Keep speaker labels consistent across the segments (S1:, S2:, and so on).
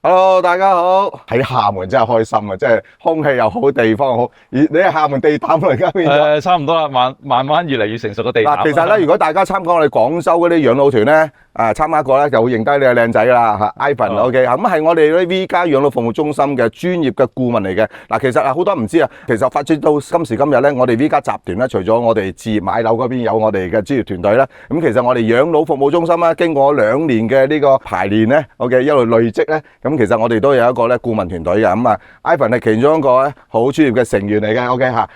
S1: Hello，大家好！喺廈門真係開心啊，即係空氣又好，地方又好。而你係廈門地膽嚟㗎，變咗。
S2: 差唔多啦，慢慢越嚟越成熟嘅地膽。
S1: 嗱，其實咧，如果大家參加我哋廣州嗰啲養老團咧，參加過咧，就會認低你係靚仔㗎啦嚇，Ivan，OK，咁係我哋嗰啲 V 家養老服務中心嘅專業嘅顧問嚟嘅。嗱，其實好多人唔知啊，其實發展到今時今日咧，我哋 V 家集團咧，除咗我哋置業買樓嗰邊有我哋嘅專業團隊啦，咁其實我哋養老服務中心咧，經過2年嘅呢個排練咧，OK，一路累積咧，咁其實我哋都有一個咧顧問團隊嘅，咁Ivan 係其中一個咧好專業嘅成員嚟嘅 ，OK 嚇。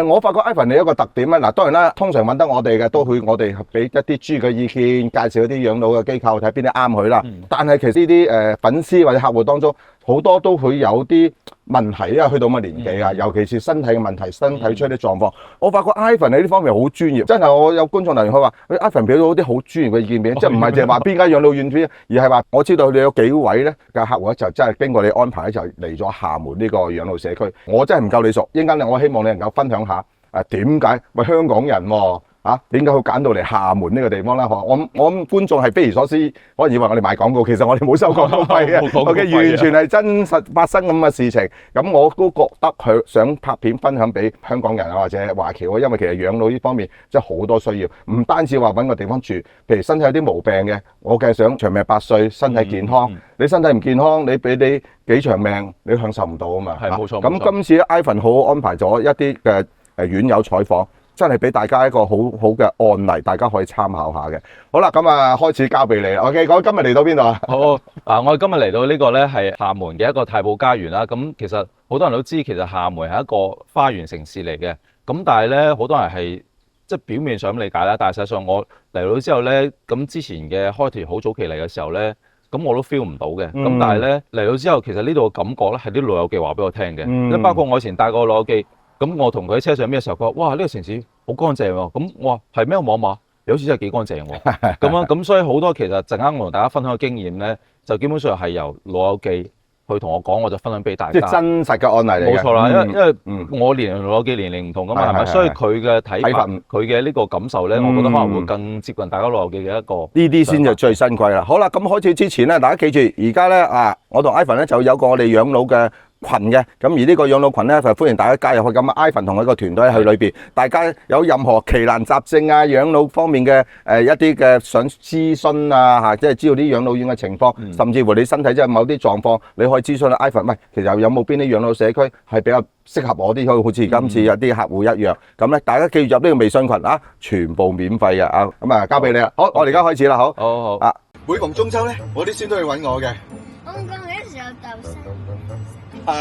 S1: 我發覺 Ivan 你有一個特點咧，嗱當然啦，通常揾得我哋嘅都會我哋俾一啲專業嘅意見，介紹一啲養老嘅機構，睇邊啲啱佢啦。但係其實呢啲粉絲或者客戶當中，好多都會有啲問題，因為去到咁嘅年紀啊，尤其是身體嘅問題，身體出啲狀況。我發覺 Ivan 喺呢方面好專業，真係我有觀眾留言佢話，Ivan 俾到啲好專業嘅意見俾，即係唔係淨係話邊間養老院邊，而係話我知道你有幾位咧嘅客戶就真係經過你安排咧就嚟咗廈門呢個養老社區。我真係唔夠你熟，一陣間我希望你能夠分享下點解喂香港人喎？點解會揀到嚟廈門呢個地方咧？我諗觀眾係匪夷所思，可能以為我哋賣廣告，其實我哋冇收廣告費嘅。OK， 完全係真實發生咁嘅事情。咁我都覺得佢想拍片分享俾香港人或者華僑，因為其實養老呢方面真係好多需要，唔單止話揾個地方住，譬如身體有啲毛病嘅，我梗係想長命百歲，身體健康。你身體唔健康，你俾你幾長命，你享受唔到啊嘛。
S2: 係冇錯。
S1: 咁今次 Ivan 好安排咗一啲嘅院友採訪。真係俾大家一個好好嘅案例，大家可以參考下嘅。好啦，咁開始交俾你啦。OK，講今日嚟到邊度啊？
S2: 好，我哋今日嚟到呢個咧係廈門嘅一個太保家園啦。咁其實好多人都知，其實廈門係一個花園城市嚟嘅。咁但係咧，好多人係即係表面上咁理解啦。但係實際上我嚟到之後咧，咁之前嘅開團好早期嚟嘅時候咧，咁我都 feel 唔到嘅。咁但係咧嚟到之後，其實呢度嘅感覺咧係啲老友記話俾我聽嘅。即包括我以前帶過老友記。咁我同佢喺車上邊嘅時候，佢話：哇，呢個城市好乾淨喎！咁我話係咩？我望下，有好似真係幾乾淨喎！咁所以好多其實陣間我同大家分享嘅經驗咧，就基本上係由老友記去同我講，我就分享俾大家。
S1: 即係真實嘅案例嚟嘅。冇
S2: 錯啦，因為我年齡同老友記年齡唔同㗎嘛，係咪？所以佢嘅睇法、佢嘅呢個感受咧，我覺得可能會更接近大家老友記嘅一個。
S1: 呢啲先就最新貴啦。好啦，咁開始之前咧，大家記住，而家咧我同 Ivan 咧就有個我哋養老嘅群嘅，咁而呢個養老群咧就歡迎大家加入去。咁Ivan 同佢個團隊喺裏邊，大家有任何奇難雜症啊、養老方面嘅一啲嘅想諮詢啊即係知道啲養老院嘅情況，甚至乎你身體即係某啲狀況，你可以諮詢Ivan。喂，其實有冇邊啲養老社區係比較適合我啲，好似今次有啲客戶一樣。咁咧，大家記住入呢個微信群全部免費嘅咁交俾你啦。好，我哋而家開始啦，好。
S2: 好。
S1: 每逢中秋咧，我啲孫都要揾我嘅。
S3: 公公幾時有豆沙？
S1: 我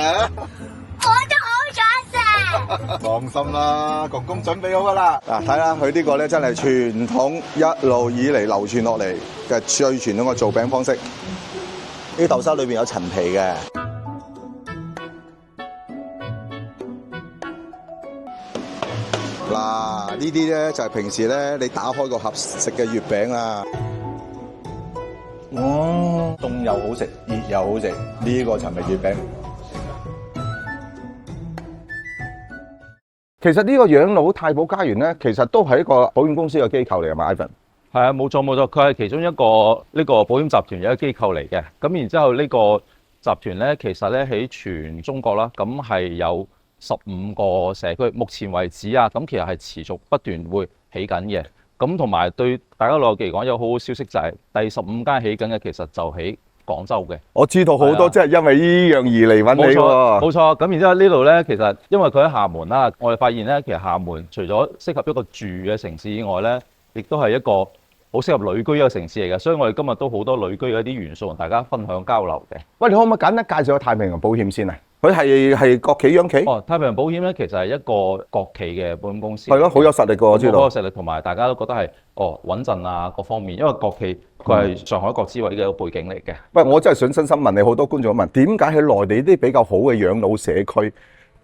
S3: 都好想食。
S1: 放心啦，公公準備好噶啦。睇下佢呢個咧，真係傳統一路以嚟流傳落嚟嘅最傳統嘅做餅方式。呢豆沙裏邊有陳皮嘅。嗱，呢啲咧就係平時咧你打開個盒食嘅月餅啊。凍又好食，熱又好食，呢個陳皮月餅。其實呢個養老太保家園咧，其實都係一個保險公司嘅機構嚟嘅嘛 ，Ivan。
S2: 係啊，冇錯，佢係其中一個呢個保險集團嘅一個機構嚟嘅。咁然之後呢個集團咧，其實咧喺全中國啦，咁係有15個社區，目前為止咁其實係持續不斷會起緊嘅。咁同埋對大家老友記嚟講，有好好消息就係第15間起緊嘅，其實就喺廣州嘅。我知道好多即係因為呢樣而嚟揾你喎。冇錯。咁然之後呢度咧，其實因為佢喺廈門啦，我哋發現咧，其實廈門除咗適合一個住嘅城市以外咧，亦都係一個好適合旅居一個城市嚟嘅。所以我哋今日都好多旅居嘅一啲元素同大家分享交流嘅。喂，你可唔可以簡單介紹下太平洋保險先啊？佢係國企央企？太平洋保險咧，其實係一個國企嘅保險公司。係咯，好有實力㗎，我知道。好有實力，同埋大家都覺得係穩陣啊各方面，因為國企佢係上海國資委嘅一個背景嚟嘅。喂，我真係想真心問你，好多觀眾問，點解喺內地啲比較好嘅養老社區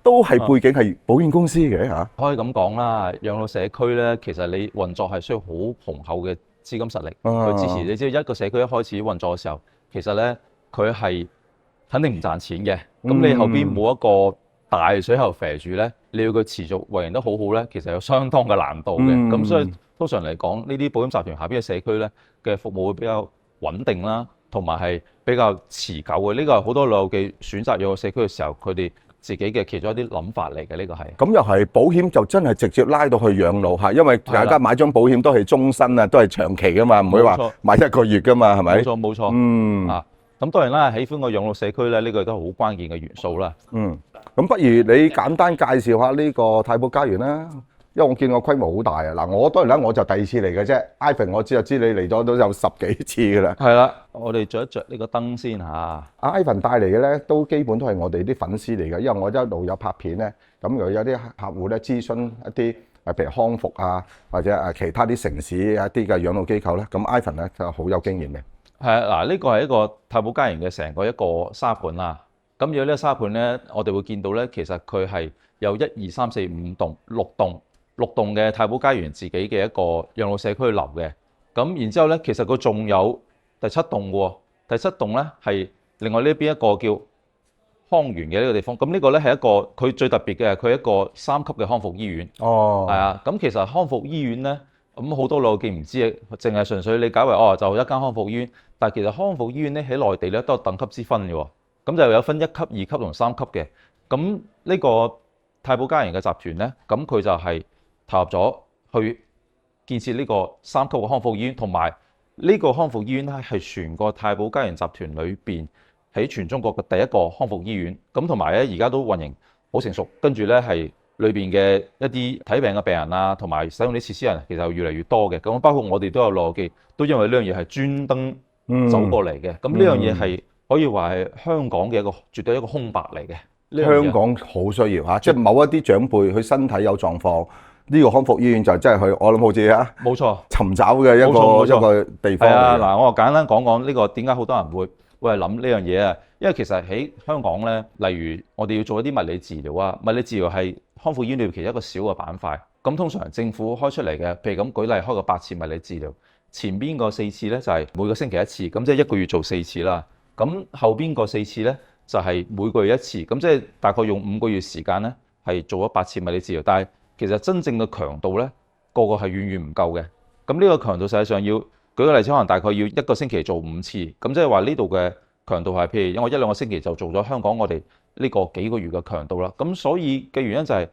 S2: 都係背景係保險公司嘅嚇？可以咁講啦，養老社區咧，其實你運作係需要好雄厚嘅資金實力去支持。你知道一個社區一開始運作嘅時候，其實咧佢係肯定唔賺錢嘅。咁你後邊冇一個大水喉肥住咧，你要佢持續運營得好好咧，其實有相當嘅難度嘅。咁所以通常嚟講，呢啲保險集團下邊嘅社區咧嘅服務會比較穩定啦，同埋係比較持久嘅。呢個係好多老友記選擇養老社區嘅時候，佢哋自己嘅其中一啲諗法嚟嘅。呢個係
S1: 咁又係保險就真係直接拉到去養老嚇，因為大家買張保險都係終身啊，都係長期噶嘛，唔會話買一個月噶嘛，係咪？
S2: 冇錯冇錯。啊，咁當然啦，喜歡個養老社區咧，呢個都係好關鍵嘅元素啦。
S1: 咁不如你簡單介紹下呢個太保家園啦，因為我見個規模好大啊。嗱，我當然啦，我就第二次嚟嘅啫。Ivan 我知你嚟咗都有10幾次噶啦。
S2: 係啦，我哋着一着呢個燈先嚇。
S1: Ivan 帶嚟嘅咧，都基本都係我哋啲粉絲嚟嘅，因為我一路有拍片咧，咁又有啲客戶咧諮詢一啲譬如康復啊，或者其他啲城市一啲嘅養老機構咧，咁 Ivan 咧就好有經驗嘅。
S2: 係啊，嗱，呢個係一個太保家園嘅成個一個沙盤啦。咁如果呢個沙盤咧，我哋會見到咧，其實佢係有1、2、3、4、5棟6棟嘅太保家園自己嘅一個養老社區樓嘅。咁然之後咧，其實佢仲有第7棟嘅喎。第7棟咧係另外呢邊一個叫康園嘅呢個地方。咁呢個咧係一個佢最特別嘅，佢係一個3級嘅康復醫院。
S1: 哦，
S2: 係啊。咁其實康復醫院咧，咁好多老友記唔知嘅，淨係純粹理解為哦就一間康復醫院。但係其實康復醫院咧喺內地咧都有等級之分嘅喎。咁就有分1級、2級同3級嘅。咁呢個太保家園嘅集團咧，咁佢就係投入咗去建設呢個3級嘅康復醫院，同埋呢個康復醫院咧係全個太保家園集團裏邊喺全中國嘅第一個康復醫院。咁同埋咧而家都運營好成熟，跟住咧係裏邊嘅一啲睇病嘅病人啊，同埋使用啲設施人其實越嚟越多嘅。咁包括我哋都有老友記，都因為呢樣嘢係專登走過嚟嘅。咁呢樣嘢係可以話係香港嘅一個絕對一個空白嚟嘅。
S1: 香港好需要嚇，即係某一啲長輩佢身體有狀況，呢個康復醫院就真係去，我諗好似嚇，
S2: 冇錯，
S1: 尋找嘅一個地方嚟嘅。
S2: 係啊，嗱，我簡單講講呢個點解好多人會諗呢樣嘢啊？因為其實喺香港咧，例如我哋要做一啲物理治療啊，物理治療係康復醫院裏邊其中一個小嘅板塊。咁通常政府開出嚟嘅，譬如咁舉例開個8次物理治療，前邊個4次咧就係每個星期1次，咁即係1個月做4次啦。咁後邊個4次咧就係每個月1次，咁即係大概用5個月時間咧係做咗8次物理治療。但係其實真正嘅強度咧，個係遠遠唔夠嘅。咁呢個強度實際上要舉個例子，可能大概要1個星期做5次，咁即係話呢度嘅強度係譬如我1、2個星期就做咗香港我哋呢個幾個月嘅強度啦。咁所以嘅原因就係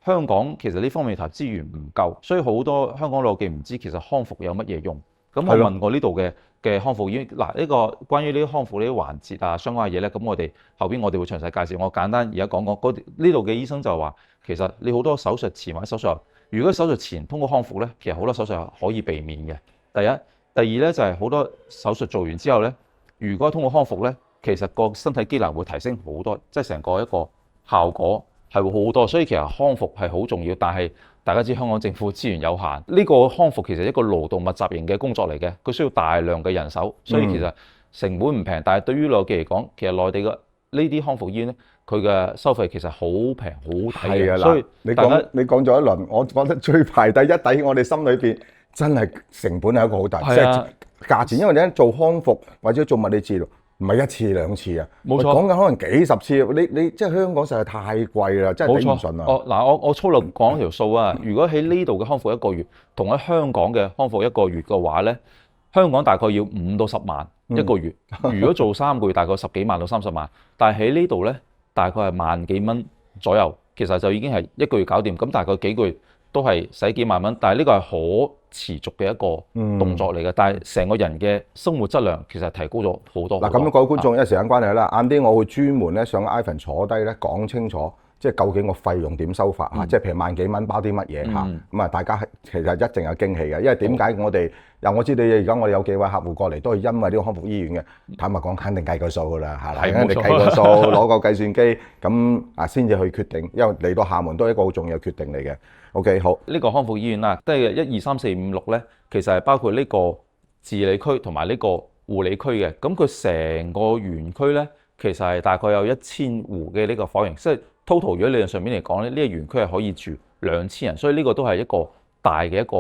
S2: 香港其實呢方面投資源唔夠，所以好多香港老友記唔知其實康復有乜嘢用。咁我問過呢度嘅康復醫院，嗱，呢個關於呢啲康復呢啲環節啊相關嘅嘢咧，咁我哋後邊我哋會詳細介紹。我簡單而家講講呢度嘅醫生就話，其實你好多手術前或者手術後，如果手術前通過康復咧，其實好多手術係可以避免嘅。第一，第二咧就係好多手術做完之後咧，如果通過康復咧，其實個身體機能會提升好多，即係成個一個效果係會好好多。所以其實康復係好重要，但係大家知香港政府資源有限，呢個康復其實係一個勞動密集型嘅工作嚟嘅，佢需要大量嘅人手，所以其實成本唔平。但係對於老友記嚟講，其實內地嘅呢啲康復醫院咧，佢嘅收費其實好平好抵嘅。所以你講咗一輪，我覺得最排第一喺我哋心裏邊，真係成本係一個好大，即係價錢。因為你做康復或者做物理治療，唔係1次2次啊，冇錯，講緊可能幾十次。你即係香港實在太貴啦，真係頂唔順啊！嗱，我粗略講條數啊。如果喺呢度嘅康復1個月，同喺香港嘅康復1個月嘅話咧，香港大概要5到10萬1個月。如果做3個月，大概10幾萬到30萬。但係喺呢度咧，大概係萬幾蚊左右，其實就已經係1個月搞掂。咁大概幾個月都係使幾萬蚊，但係呢個係可持續嘅一個動作嚟嘅。但係成個人嘅生活質量其實提高咗好多。
S1: 嗱，咁樣各位觀眾，因為時間關係啦，晏啲我會專門咧上 Ivan 坐低咧講清楚，即係究竟個費用點收法嚇，即係譬如萬幾蚊包啲乜嘢嚇，咁啊大家其實一定有驚喜嘅，因為點解我知道而家我哋有幾位客戶過嚟都係因為呢個康復醫院嘅，坦白講肯定計個數噶啦，係啦，肯定計個數，攞個計算機咁啊先至去決定，因為嚟到廈門都係一個好重要嘅決定嚟嘅。OK， 好，
S2: 呢個康復醫院啦，即係1、2、3、4、5、6咧，其實係包括呢個治理區同埋呢個護理區嘅。咁佢成個園區咧，其實係大概有1000戶嘅呢個房型，即係 total 如果理論上面嚟講咧，呢個園區係可以住2000人，所以呢個都係一個大嘅一個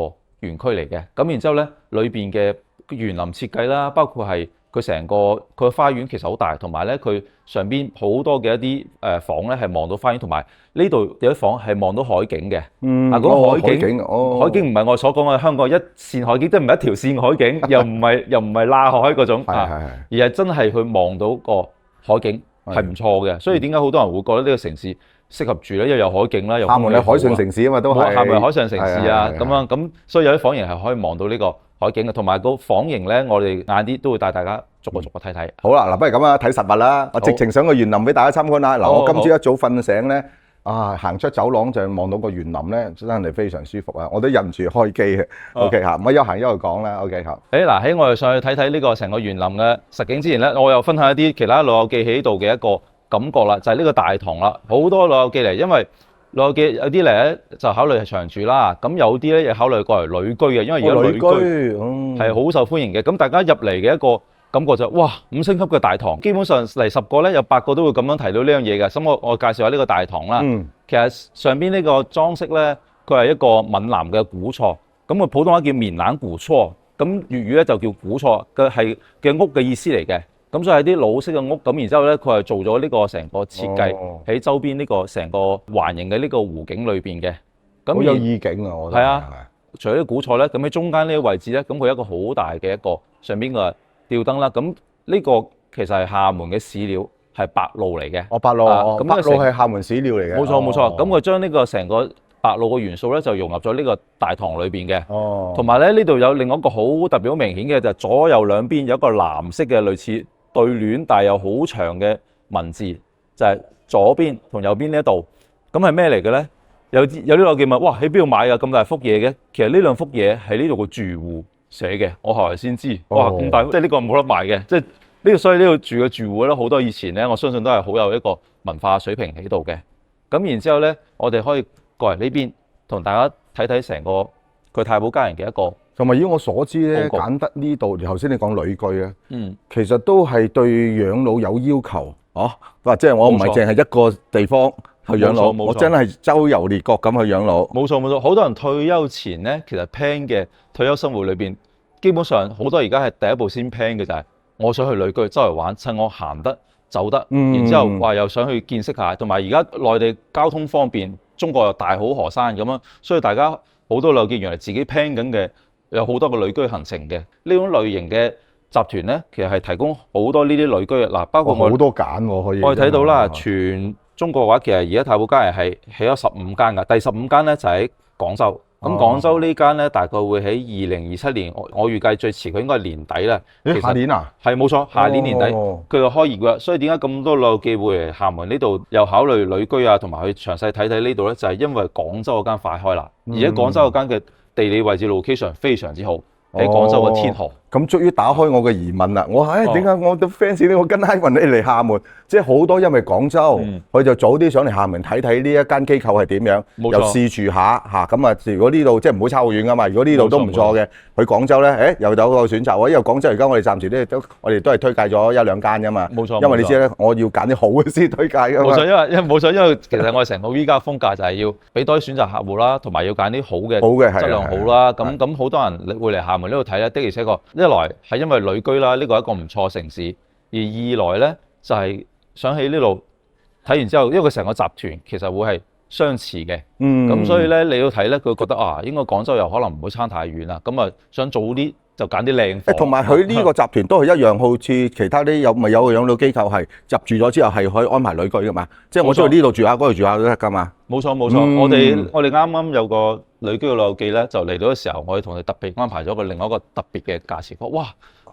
S2: 園區嚟嘅。咁然之後咧，裏邊嘅園林設計啦，包括係佢成個佢個花園其實好大，同埋咧佢上邊好多嘅一啲房咧係望到花園，同埋呢度有啲房係望到海景嘅。
S1: 嗯，
S2: 嗰個海景，
S1: 海
S2: 景唔係我所講嘅香港一線海景，即係唔係一條線海景，又唔係罅海嗰種而係真係去望到個海景係唔錯嘅。所以點解好多人會覺得呢個城市適合住咧？因為有海景啦，又
S1: 廈門係海上城市啊嘛，都係
S2: 廈門係海上城市啊，咁樣咁，所以有啲房型係可以望到呢個海景嘅，同埋個房型咧，我哋晏啲都會帶大家逐個睇睇。
S1: 好啦，嗱，不如咁啊，睇實物啦。我直情上個園林俾大家參觀啦。嗱，我今朝一早瞓醒咧，行出走廊就望到個園林咧，真係非常舒服啊！我都忍唔住開機嘅。OK 嚇，咁一行一路講啦。OK 嚇。
S2: 嗱，喺我哋上去睇睇呢個成個園林嘅實景之前咧，我又分享一啲其他老友記喺度嘅一個感覺啦，就係呢個大堂啦。好多老友記嚟，因為老友記有啲嚟咧就考慮係長住啦，咁有啲咧又考慮過嚟旅居嘅，因為而家旅居係好受歡迎嘅。咁大家入嚟嘅一個感覺就哇，5星級嘅大堂，基本上嚟10個咧有8個都會咁樣提到呢樣嘢嘅。咁我介紹下呢個大堂啦。其實上邊呢個裝飾咧，佢係一個閩南嘅古厝，咁佢普通話叫棉冷古厝，咁粵語咧就叫古厝嘅係嘅屋嘅意思嚟嘅。咁所以係啲老式嘅屋，咁然之後咧，佢係做咗呢個成個設計喺周邊呢個成個環形嘅呢個湖景裏邊嘅。咁
S1: 好有意境啊！我覺得係啊，
S2: 除咗啲古厝咧，咁喺中間呢個位置咧，咁佢有一個好大嘅一個上邊嘅吊燈啦。咁呢個其實係廈門嘅史料，係白鷺嚟嘅。
S1: 白鷺，白鷺係廈門史料嚟嘅。
S2: 冇錯冇錯。咁佢將呢個成個白鷺嘅元素咧，就融入咗呢個大堂裏邊嘅。同埋咧，呢度有另外一個好特別、好明顯嘅，就係左右兩邊有一個藍色嘅類似對聯，但係又好長嘅文字，就係左邊同右邊呢一度。咁係咩嚟嘅咧？有啲老友記問：哇，喺邊度買㗎？咁大幅嘢嘅？其實呢兩幅嘢係呢度個住戶寫嘅，我後來先知。哇，咁大幅，即係呢個冇得賣嘅。即係呢個，所以呢度住嘅住戶咧，好多以前咧，我相信都係好有一個文化水平喺度嘅。咁然之後咧，我哋可以過嚟呢邊同大家睇睇成個佢太保家園嘅一個。
S1: 同埋以我所知咧，揀得呢度，頭先你講旅居啊，其實都係對養老有要求，或者係我唔係淨係一個地方去養老，我真係周遊列國咁去養老。
S2: 冇錯冇錯，好多人退休前咧，其實 plan 嘅退休生活裏邊，基本上好多而家係第一步先 plan 嘅就係，我想去旅居，周圍玩，趁我行得走得，然之後話又想去見識下，同埋而家內地交通方便，中國又大好河山咁樣，所以大家好多老友記原來自己 plan 緊嘅。有好多個旅居行程嘅呢種類型嘅集團咧，其實係提供好多呢啲旅居嘅嗱，包括
S1: 好多揀喎可以。
S2: 我哋睇到啦，全中國嘅話，其實而家太保家園係起咗15間㗎，第15間咧就喺廣州。咁廣州呢間咧大概會喺2027年，我預計最遲佢應該係年底啦。
S1: 下年啊？
S2: 係冇錯，下年年底佢就開業㗎。所以點解咁多老友記會嚟廈門呢度又考慮旅居啊，同埋去詳細睇睇呢度咧？就係因為廣州嗰間快開啦，而且廣州嗰間嘅地理位置 location 非常之好，喺廣州嘅天河。
S1: 咁終於打開我嘅疑問啦！我點解我啲 fans 咧，我跟 Ivan 你嚟廈門，即係好多因為廣州，佢就早啲上嚟廈門睇睇呢一間機構係點樣，又試住下嚇。咁啊，如果呢度即係唔會差好遠噶嘛，如果呢度都唔錯嘅，去廣州咧，又有個選擇喎。因為廣州而家我哋暫時我哋都係推介咗1-2間噶嘛。
S2: 冇錯，
S1: 因為你知咧，我要揀啲好嘅先推介噶嘛。
S2: 冇錯，因為其實我哋成個 V 家風格就係要俾多啲選擇客戶啦，同埋要揀啲好嘅質量好啦。咁好多人會嚟廈門呢度睇咧，的而且確一來係因為旅居啦，呢個係一個唔錯城市；而二來咧就係想喺呢度睇完之後，因為佢成個集團其實會係相似嘅，咁所以咧你要睇咧，佢覺得應該廣州又可能唔會差太遠啦，咁啊想早啲就揀啲靚房。
S1: 同埋佢呢個集團都係一樣，好似其他啲有個養老機構係入住咗之後係可以安排旅居噶嘛，即係我中意呢度住下，嗰度住下都得噶嘛。
S2: 冇錯冇錯，我哋啱啱有個旅居嘅老友記咧，就嚟到嘅時候，我哋同佢特別安排咗另外一個特別嘅價錢。哇！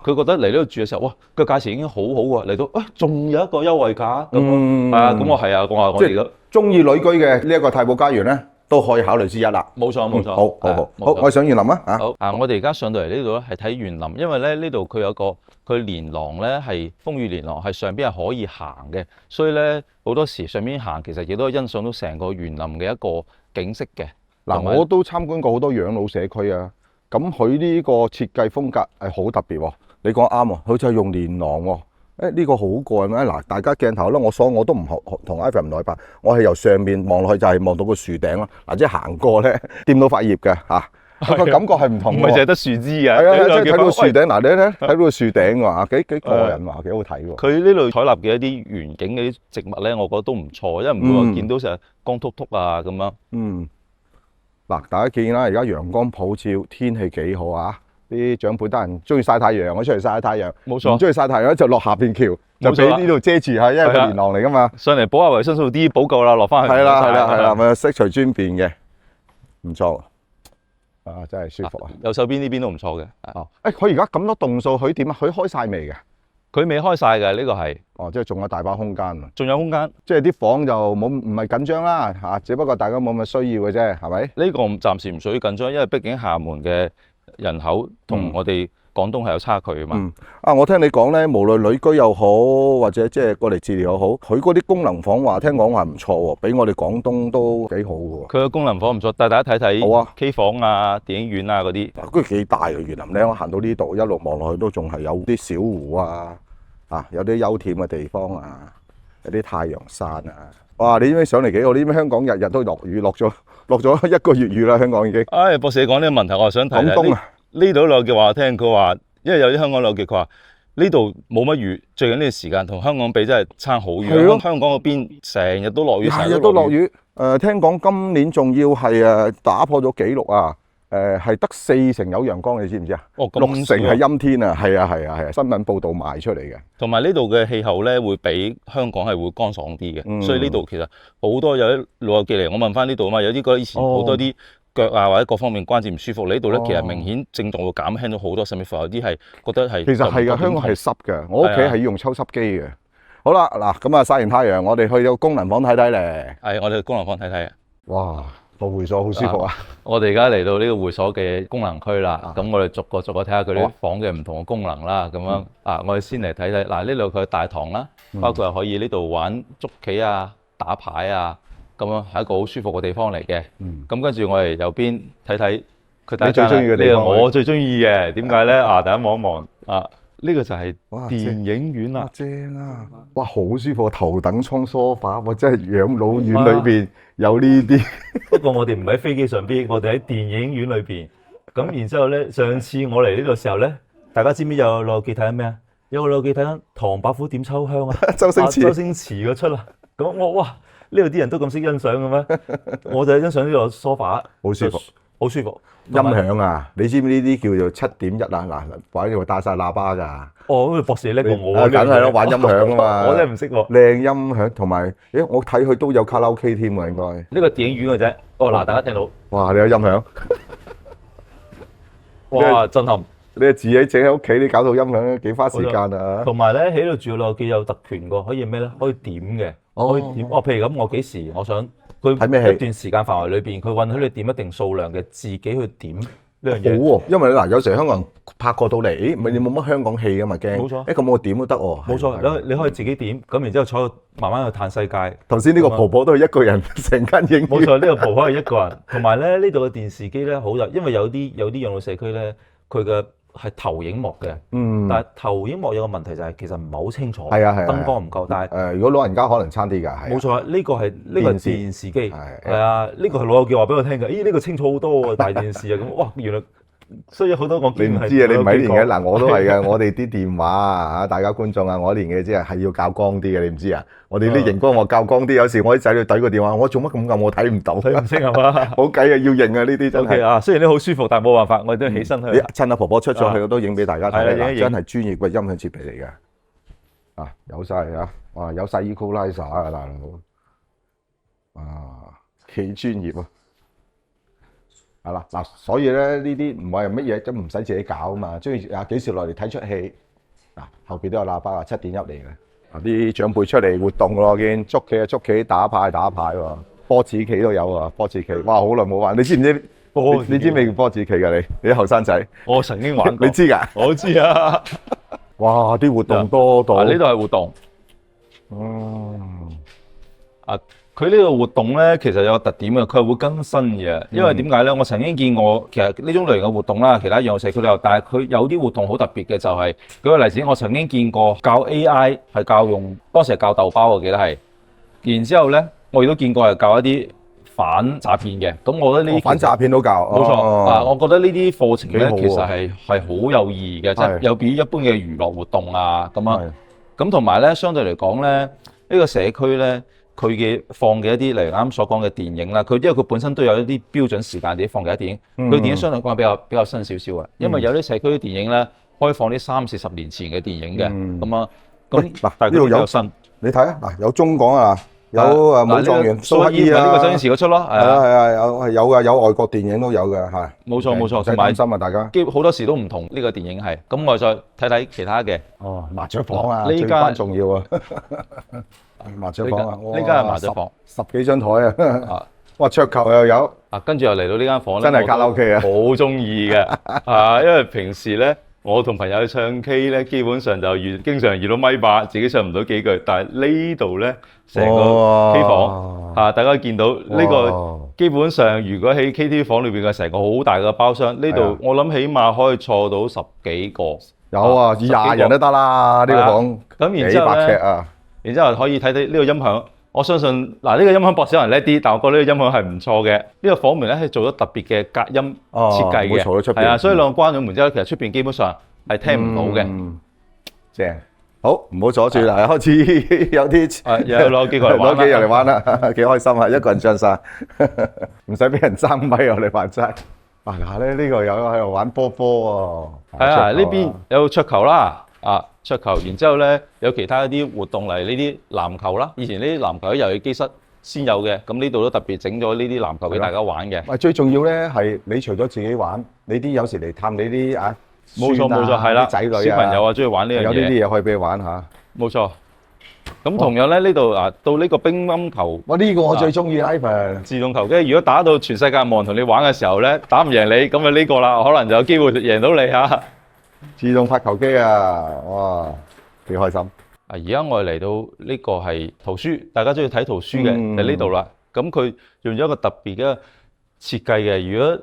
S2: 佢覺得嚟呢度住嘅時候，哇，個價錢已經好好喎，嚟到仲有一個優惠價咁，咁我係啊，我哋都
S1: 中意旅居嘅呢一個太保家園咧，都可以考慮之一啦。
S2: 冇錯冇錯，
S1: 好，我上園林啊
S2: 好我哋而家上到嚟呢度咧，係睇園林，因為咧呢度佢有個佢連廊咧係風雨連廊，係上邊係可以行嘅，所以咧好多時上邊行其實亦都欣賞到成個園林嘅一個景色嘅。
S1: 嗱，我都參觀過好多養老社區啊，咁佢呢個設計風格係好特別喎。你講啱喎，佢就係用連廊喎。呢個好過癮咩？嗱，大家鏡頭咧，我都唔同 Ivan 唔同佢拍，我係由上面望落去就係望到個樹頂咯。嗱，即係行過咧，掂到塊葉嘅嚇。個感覺係唔同喎。
S2: 唔係淨係得樹枝嘅，
S1: 係啊，即係
S2: 呢度叫
S1: 睇到樹頂，嗱你睇睇
S2: 喂
S1: 到個樹頂喎，幾過癮喎，幾好睇喎。
S2: 佢呢度採納嘅一啲園景嘅啲植物咧，我覺得都唔錯，因為唔會話見到成日光禿禿啊咁樣。
S1: 嗯，嗱，大家見啦，而家陽光普照，天氣幾好啊！啲長輩得閒中意曬太陽，我出嚟曬下太陽。
S2: 冇錯
S1: 唔中意曬太陽就落下邊橋，就
S2: 冇錯啦
S1: 俾呢度遮住下，因為佢連廊嚟噶嘛。
S2: 上嚟補下維生素 D，補夠啦，落翻去。
S1: 係啦係啦係啦，咪悉隨尊便嘅，唔錯啊！真係舒服啊！
S2: 右手邊呢邊都唔錯嘅。
S1: 哦，誒，佢而家咁多棟數，佢點啊？佢開晒未嘅？
S2: 佢未開晒嘅呢個係，
S1: 哦，即係仲有大把空間啊！
S2: 仲有空間。
S1: 即係啲房就冇唔係緊張啦嚇，只不過大家冇乜需要嘅啫，係咪？
S2: 呢個暫時唔屬於緊張，因為畢竟廈門嘅人口同我哋廣東係有差距啊嘛。
S1: 嗯，啊，我聽你講咧，無論旅居又好，或者即係過嚟治療又好，佢嗰啲功能房話聽講話唔錯喎，比我哋廣東都幾好嘅喎。
S2: 佢嘅功能房唔錯，帶大家睇睇。
S1: 好啊
S2: K 房啊、電影院啊嗰啲。
S1: 嗱，佢幾大嘅園林咧，我行到呢度一路望落去都仲係有啲小湖啊，有啲休憩嘅地方啊，有啲太陽山啊。哇！你知唔知上嚟幾好？你知唔知香港日日都落雨，落咗1個月雨啦，香港已經。
S2: 唉，博士你講呢個問題，我係想提
S1: 廣東啊，
S2: 呢度老友記話我聽，佢話因為有啲香港老友記佢話呢度冇乜雨，最近呢個時間同香港比真係差好遠。
S1: 係咯
S2: 香港嗰邊成日都落雨，
S1: 日日都落。雨。聽講今年仲要係打破咗紀錄啊！係得40%有陽光，你知唔知啊？
S2: 哦，咁
S1: 60%
S2: 少啊
S1: 係陰天啊！係啊！新聞報道賣出嚟嘅。
S2: 同埋呢度嘅氣候咧，會比香港係會乾爽啲嘅，所以呢度其實好多有啲老友記嚟，我問翻呢度啊嘛，有啲覺得以前好多啲腳啊或者各方面關節唔舒服，呢度咧其實明顯症狀會減輕咗好多，甚至乎有啲係覺得係
S1: 其實係㗎，香港係濕嘅，我屋企係要用抽濕機嘅。好啦，嗱咁啊曬完太陽，我哋去到功能房睇睇咧。
S2: 係我哋去功能房睇睇啊！
S1: 哇，個會所好舒服啊！
S2: 我哋而家嚟到呢個會所嘅功能區啦，咁我哋逐個睇下佢啲房嘅唔同嘅功能啦，咁樣我哋先嚟睇睇嗱，呢度佢大堂啦，包括係可以呢度玩捉棋啊、打牌啊，咁樣係一個好舒服嘅地方嚟嘅。咁跟住我哋右邊睇睇佢第一間，
S1: 你最中意嘅地方
S2: 呢個我最中意嘅，點解咧？大家望一望呢個就係
S1: 哇
S2: 電影院啦。
S1: 正啊！哇，好舒服，頭等艙梳化，哇，真係養老院裏邊有呢啲。
S4: 不過我哋唔喺飛機上邊，我哋喺電影院裏邊。咁然之後咧，上次我嚟呢度時候咧，大家知唔知有老友記睇緊咩啊？有個老友記睇緊《唐伯虎點秋香》啊，
S1: 周星馳
S4: 周星馳嗰出啦。咁我哇，呢度啲人都咁識欣賞嘅咩？我就係欣賞呢個梳化，
S1: 好舒服，
S4: 好舒服。
S1: 音響啊，你知唔知呢啲叫做7.1啊？嗱，或者帶晒喇叭㗎。
S4: 哦，博士叻過我
S1: 梗係咯，玩音響啊嘛。
S4: 我真係唔識喎。
S1: 靚音響同埋，我睇佢都有卡拉 OK 添喎，應該。
S4: 呢個電影院嘅啫。哦，嗱，大家聽到。
S1: 哇！你有音響，
S4: 哇！震撼。
S1: 你自己整喺屋企，你搞到音響幾花時間啊？
S4: 同埋咧，喺度住嘅老友記有特權㗎，可以咩咧？可以點嘅，可以點。譬如咁，我幾時我想佢
S1: 睇咩戲
S4: 一段時間範圍裏邊，佢允許你點一定數量嘅，自己去點呢樣
S1: 好
S4: 嘢。
S1: 喎，因為嗱，有時香港人拍過到嚟，唔係你冇乜香港戲啊嘛，驚。
S4: 冇錯
S1: 咁我點都得喎。
S4: 冇錯，你可以自己點，咁然之後坐度慢慢去嘆世界。
S1: 頭先呢個婆婆都係一個人成間影院。
S4: 冇錯，呢個婆婆係一個人，同埋咧呢度嘅電視機咧好有，因為有啲養老社區咧，佢嘅係投影幕嘅，但係投影幕有個問題就係其實唔係好清楚，
S1: 係啊係啊
S4: 燈光唔夠，但係
S1: 如果老人家可能差啲㗎，係。
S4: 冇錯，呢個係電視機，
S1: 係
S4: 係啊，呢個係老友記話俾我聽嘅，咦呢個清楚好多喎，大電視啊咁，哇原來。所以好多我
S1: 你唔知啊，你唔係年紀嗱，我都係嘅。我哋啲電話啊，大家觀眾啊，我年紀知係要較光啲嘅，你唔知啊？我哋啲熒光幕較光啲，有時我啲仔女懟個電話，我做乜咁暗？我睇唔到，
S4: 睇唔清係嘛？
S1: 好計啊，要認啊，呢啲真係。
S4: 啊，雖然都好舒服，但係冇辦法，我哋都起身去。
S1: 趁阿婆婆出咗去，我都影俾大家睇啦。
S4: 影
S1: 真係專業嘅音響設備嚟嘅。啊，有晒啊，哇，有晒 equalizer 啊，大佬。啊，幾專業啊！係啦，嗱，所以咧呢啲唔係乜嘢，都唔使自己搞啊嘛。中意幾時落嚟睇出戲？嗱，後邊都有喇叭啊，7.1嚟嘅。啊，啲長輩出嚟活動咯，我見捉棋啊捉棋，打牌打牌喎，波子棋都有啊，波子棋。哇，好耐冇玩，你知唔知？你知咩叫波子棋㗎？你啲後生仔？
S2: 我曾經玩過，
S1: 你知㗎？
S2: 我知啊。
S1: 哇，啲活動多到。
S2: 呢度係活動。佢呢個活動咧，其實有個特點嘅，佢係會更新嘅。因為點解咧？我曾經見過，其實呢種類型嘅活動啦，其他養老社區都有，但係佢有啲活動好特別嘅，就係舉個例子，我曾經見過教 AI 係教用，當時係教豆包，我記得係。然之後咧，我亦都見過係教一啲反詐騙嘅。咁我覺得呢啲
S1: 反詐騙都教，
S2: 冇錯啊！
S1: 哦
S2: 我覺得呢啲課程咧，
S1: 幾好喎
S2: 其實係好有意義嘅，即係
S1: 係
S2: 有別於一般嘅娛樂活動啊咁啊。
S1: 係
S2: 咁同埋咧，相對嚟講咧，呢個社區咧，佢嘅放嘅一啲，例如啱所講嘅電影啦，因為佢本身都有一啲標準時間點放嘅電影，佢電影相對講係比較新少少嘅，因為有啲社區啲電影咧，開放啲30-40年前嘅電影嘅，咁啊，咁
S1: 嗱
S2: 但係
S1: 呢度有
S2: 佢比較新。
S1: 你睇啊，嗱有中港啊，有誒武狀元蘇乞兒啊，
S2: 呢個周星馳嗰出咯，係
S1: 係啊
S2: 啊，
S1: 係啊有嘅，有外國電影都有嘅係。
S2: 冇錯冇錯，
S1: 唔使
S2: 同埋
S1: 擔心啊，大家。
S2: 基好多時都唔同呢個電影係。咁我再睇睇其他嘅。
S1: 哦，麻雀房啊，
S2: 呢間
S1: 最關重要啊！麻雀房啊，
S2: 呢間係麻雀房，
S1: 十幾張台啊
S2: 啊！
S1: 哇，桌球又有，
S2: 啊，跟住又嚟到呢間房咧，
S1: 真係卡拉 OK 啊
S2: 好中意嘅啊！因為平時咧，我同朋友去唱 K 咧，基本上就經常遇到咪霸，自己唱唔到幾句。但係呢度咧，成個 K 房啊，大家見到呢個基本上，如果喺 KTV 房裏邊嘅成個好大嘅包廂，呢度我諗起碼可以坐到10幾個。
S1: 有啊，20人都得啦，呢個房
S2: 咁然
S1: 幾百
S2: 之後咧
S1: 尺啊！
S2: 然之後可以睇睇呢個音響，我相信嗱呢個音響博少人叻啲，但我覺得呢個音響係唔錯嘅。呢個房門咧係做咗特別嘅隔音設計嘅，
S1: 唔會嘈到出邊
S2: 係啊，所以兩個關咗門之後，其實出邊基本上係聽唔到嘅。
S1: 正，好唔好阻住啦，開始有啲
S2: 又攞機過嚟玩啦
S1: 攞機入嚟玩啦，幾開心啊！一個人上晒，唔使俾人爭咪我哋話齋。嗱咧呢個有喺度玩波波喎，
S2: 係啊，呢邊有桌球啦，啊桌球，然之後咧有其他一啲活動嚟呢啲籃球啦。以前呢啲籃球喺遊戲機室先有嘅，咁呢度都特別整咗呢啲籃球俾大家玩嘅。
S1: 喂，最重要咧係你除咗自己玩，你啲有時嚟探你啲啊，
S2: 冇錯
S1: 孫啊
S2: 冇錯，係啦，
S1: 啲仔女啊，
S2: 小朋友啊中意玩呢樣嘢。
S1: 有呢啲嘢可以俾你玩下。
S2: 冇錯。咁同樣咧呢度啊，到呢個乒乓球。
S1: 哇！呢個我最中意 Ivan。
S2: 自動球機，如果打到全世界冇人同你玩嘅時候咧，打唔贏你，咁啊呢個啦，可能就有機會贏到你嚇。
S1: 自動發球機啊，哇，幾開心！
S2: 啊，而家我哋嚟到呢個係圖書，大家中意睇圖書嘅喺呢度啦。咁佢用咗一個特別嘅設計嘅，如果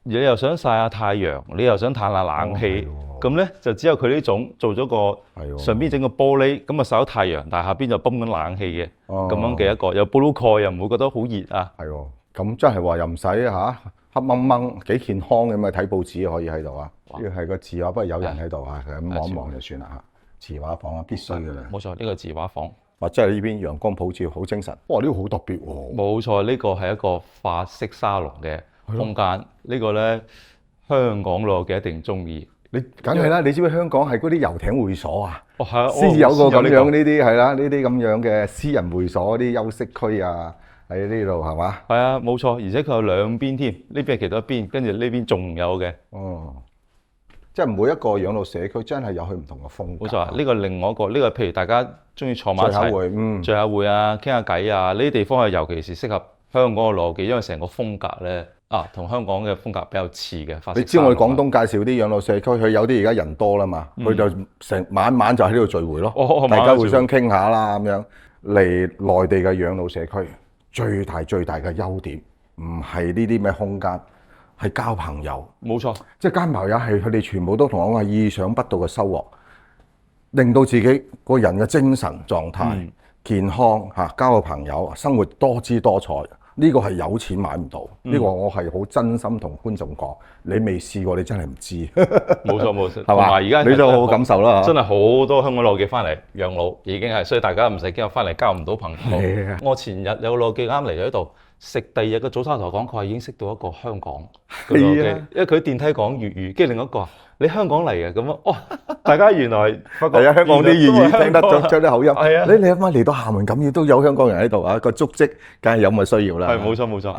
S2: 你又想曬下太陽，你又想嘆下冷氣，咁咧就只有佢呢種做咗個上邊整個玻璃，咁啊曬到太陽，但係下邊就泵緊冷氣嘅，咁樣嘅一個有 blue 蓋又唔會覺得好熱啊。
S1: 係喎，咁真係話又唔使嚇黑掹掹，幾健康咁啊！睇報紙可以喺度啊。呢個係個字畫，不過有人喺度啊，咁望一望就算啦嚇。字畫房啊，必須嘅啦。
S2: 冇錯，呢個字畫房。
S1: 哇！真係呢邊陽光普照，好精神。哇！呢個好特別喎。
S2: 冇錯，呢個係一個法式沙龍嘅空間。呢個咧香港佬嘅一定中意。
S1: 你梗係啦，你知唔知香港係嗰啲遊艇會所啊？
S2: 哦，係啊，
S1: 先有個咁
S2: 呢
S1: 樣呢啲係啦，呢啲咁樣嘅私人會所啲休息區啊，喺呢度係嘛？
S2: 係啊，冇錯，而且佢有兩邊添，呢邊係其中一邊，跟住呢邊仲有嘅。
S1: 哦，即係每一個養老社區真係有佢唔同嘅風格。
S2: 冇錯，呢個另外一個，呢個譬如大家中意坐埋一齊
S1: 聚下會，
S2: 聚下會啊，傾下偈啊，呢啲地方係尤其是適合香港嘅老友記，因為成個風格咧同香港嘅風格比較似嘅。
S1: 你知我哋廣東介紹啲養老社區，佢有啲而家人多啦嘛，佢就成晚晚就喺呢度聚會咯，大家互相傾下啦咁樣。嚟內地嘅養老社區最大嘅優點，唔係呢啲咩空間，係交朋友。
S2: 冇錯，
S1: 即係交朋友係佢哋全部都同我講係意想不到嘅收穫，令到自己個人嘅精神狀態、健康嚇，交個朋友，生活多姿多彩。呢個係有錢買唔到，呢個我係好真心同觀眾講，你未試過你真係唔知。
S2: 冇錯冇錯，
S1: 係嘛？
S2: 而家
S1: 你都好感受啦，
S2: 真係好多香港老友記翻嚟養老，已經係，所以大家唔使驚我翻嚟交唔到朋友。我前日有個老友記啱嚟咗呢度食，第二日嘅早餐同我講，佢話已經識到一個香港嘅老友記，因為佢喺電梯講粵語，跟住另一個話你香港嚟嘅咁啊，哦，大家原來發覺
S1: 係啊，香港啲粵語聽得出啲口音。
S2: 係啊，
S1: 你啱啱嚟到廈門咁，亦都有香港人喺度啊，個足跡梗係有咁嘅需要啦。
S2: 係冇錯冇錯。